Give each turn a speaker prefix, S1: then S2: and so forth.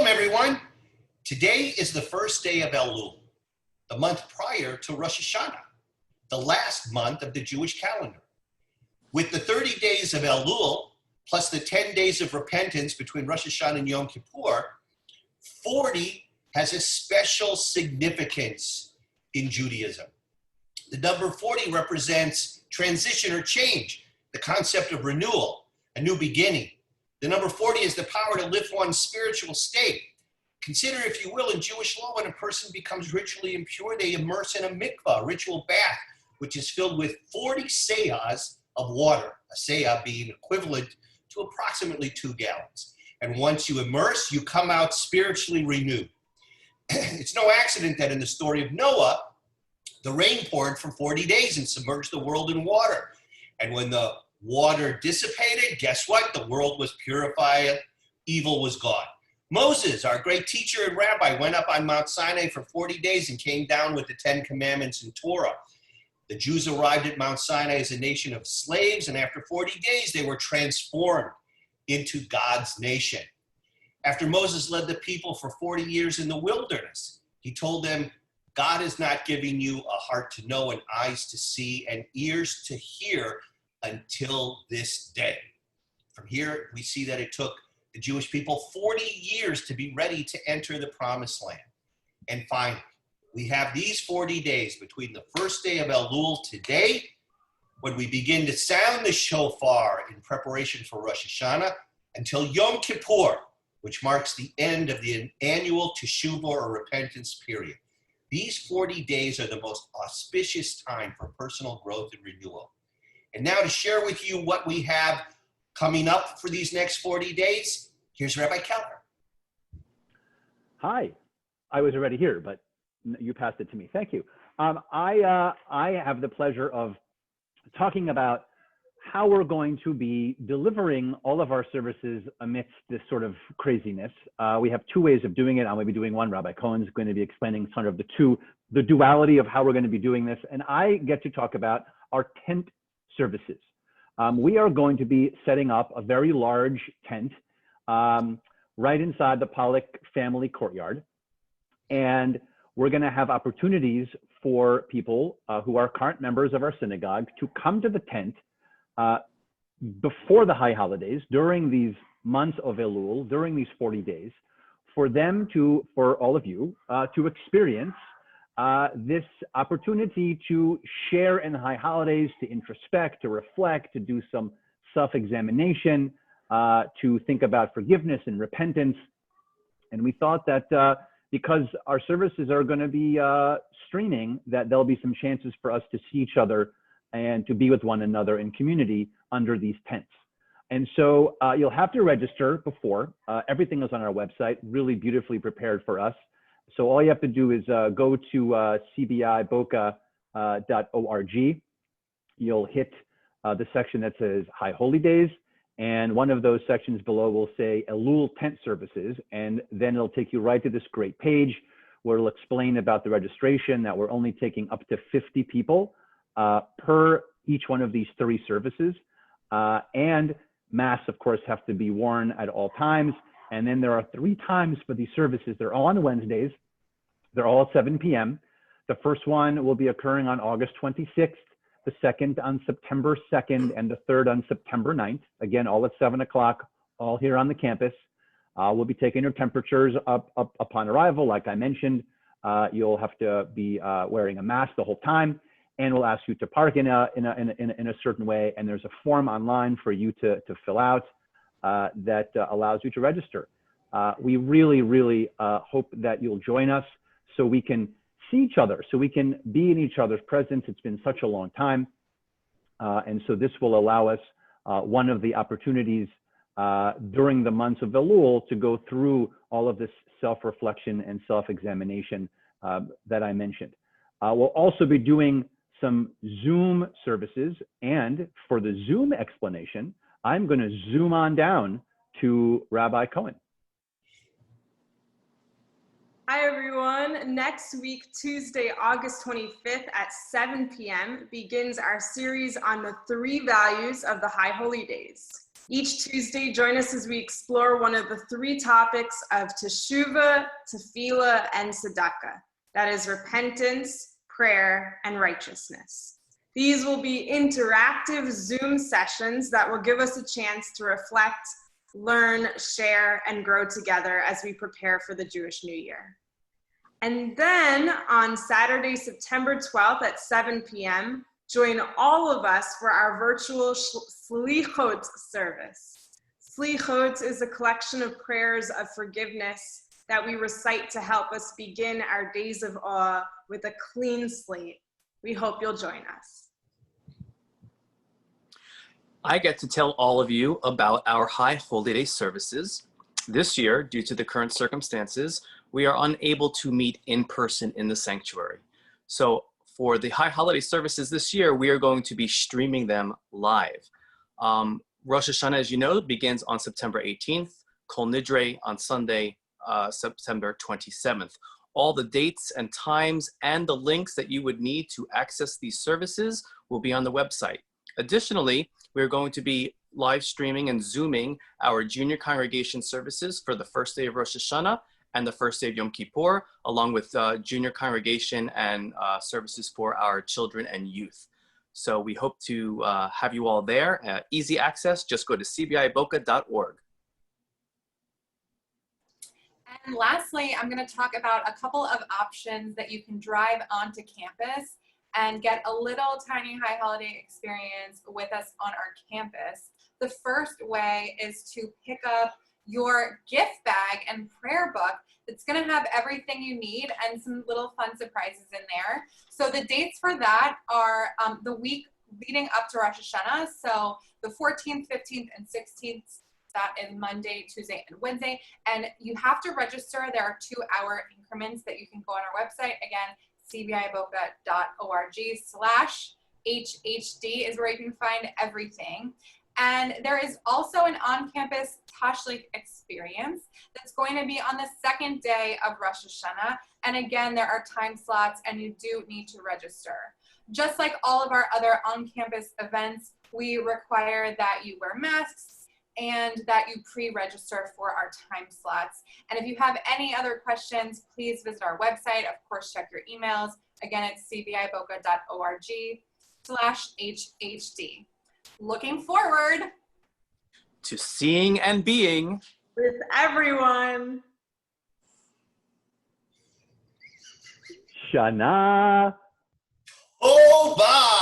S1: everyone. Today is the first day of Elul, the month prior to Rosh Hashanah, the last month of the Jewish calendar. With the 30 days of Elul, plus the 10 days of repentance between Rosh Hashanah and Yom Kippur, 40 has a special significance in Judaism. The number 40 represents transition or change, the concept of renewal, a new beginning. The number 40 is the power to lift one's spiritual state. Consider, if you will, in Jewish law, when a person becomes ritually impure, they immerse in a mikvah, a ritual bath, which is filled with 40 seahs of water, a seah being equivalent to approximately 2 gallons. And once you immerse, you come out spiritually renewed. It's no accident that in the story of Noah, the rain poured for 40 days and submerged the world in water. And when the water dissipated, guess what? The world was purified, evil was gone. Moses, our great teacher and rabbi, went up on Mount Sinai for 40 days and came down with the 10 commandments and Torah. The Jews arrived at Mount Sinai as a nation of slaves, and after 40 days, they were transformed into God's nation. After Moses led the people for 40 years in the wilderness, he told them, God is not giving you a heart to know and eyes to see and ears to hear until this day. From here, we see that it took the Jewish people 40 years to be ready to enter the promised land. And finally, we have these 40 days between the first day of Elul today, when we begin to sound the shofar in preparation for Rosh Hashanah, until Yom Kippur, which marks the end of the annual teshuvah or repentance period. These 40 days are the most auspicious time for personal growth and renewal. And now to share with you what we have coming up for these next 40 days, here's Rabbi Keller.
S2: Hi, I was already here, but you passed it to me. Thank you. I have the pleasure of talking about how we're going to be delivering all of our services amidst this sort of craziness. We have 2 ways of doing it. I'm going to be doing one. Rabbi Cohen's going to be explaining sort of the duality of how we're going to be doing this. And I get to talk about our tent services. We are going to be setting up a very large tent right inside the Pollock family courtyard. And we're going to have opportunities for people who are current members of our synagogue to come to the tent before the high holidays, during these months of Elul, during these 40 days, for all of you, to experience this opportunity to share in the high holidays, to introspect, to reflect, to do some self-examination, to think about forgiveness and repentance. And we thought that because our services are going to be streaming, that there'll be some chances for us to see each other and to be with one another in community under these tents. And so you'll have to register before. Everything is on our website, really beautifully prepared for us. So all you have to do is go to cbiboca.org. You'll hit the section that says High Holy Days, and one of those sections below will say Elul Tent Services, and then it'll take you right to this great page where it'll explain about the registration, that we're only taking up to 50 people per each one of these 3 services. And masks, of course, have to be worn at all times. And then there are 3 times for these services. They're all on Wednesdays. They're all at 7 p.m. The first one will be occurring on August 26th, the second on September 2nd, and the third on September 9th. Again, all at 7 o'clock, all here on the campus. We'll be taking your temperatures up upon arrival. Like I mentioned, you'll have to be wearing a mask the whole time, and we'll ask you to park in a certain way. And there's a form online for you to fill out that allows you to register. We really, really hope that you'll join us so we can see each other, so we can be in each other's presence. It's been such a long time. And so this will allow us one of the opportunities during the months of Elul to go through all of this self-reflection and self-examination that I mentioned. We'll also be doing some Zoom services, and for the Zoom explanation, I'm going to zoom on down to Rabbi Cohen.
S3: Hi, everyone. Next week, Tuesday, August 25th at 7 p.m. begins our series on the 3 values of the High Holy Days. Each Tuesday, join us as we explore one of the three topics of Teshuvah, Tefillah, and Tzedakah. That is repentance, prayer, and righteousness. These will be interactive Zoom sessions that will give us a chance to reflect, learn, share, and grow together as we prepare for the Jewish New Year. And then on Saturday, September 12th at 7 p.m., join all of us for our virtual Slichot service. Slichot is a collection of prayers of forgiveness that we recite to help us begin our days of awe with a clean slate. We hope you'll join us.
S4: I get to tell all of you about our High Holy Day services. This year, due to the current circumstances, we are unable to meet in person in the sanctuary. So for the High Holiday services this year, we are going to be streaming them live. Rosh Hashanah, as you know, begins on September 18th, Kol Nidre on Sunday, September 27th. All the dates and times and the links that you would need to access these services will be on the website. Additionally, we're going to be live streaming and Zooming our junior congregation services for the first day of Rosh Hashanah and the first day of Yom Kippur, along with junior congregation and services for our children and youth. So we hope to have you all there. Easy access, just go to cbiboca.org.
S5: And lastly, I'm going to talk about a couple of options that you can drive onto campus and get a little tiny High Holiday experience with us on our campus. The first way is to pick up your gift bag and prayer book that's going to have everything you need and some little fun surprises in there. So the dates for that are the week leading up to Rosh Hashanah. So the 14th, 15th, and 16th, that is Monday, Tuesday, and Wednesday. And you have to register. There are 2-hour increments that you can go on our website. Again, cbiboca.org/HHD is where you can find everything. And there is also an on-campus Tashlich experience that's going to be on the second day of Rosh Hashanah. And again, there are time slots and you do need to register. Just like all of our other on-campus events, we require that you wear masks and that you pre-register for our time slots. And if you have any other questions, please visit our website. Of course, check your emails. Again, it's cbiboca.org/HHD. Looking forward
S4: To seeing and being
S3: With everyone.
S2: Shana.
S1: Oh, bye.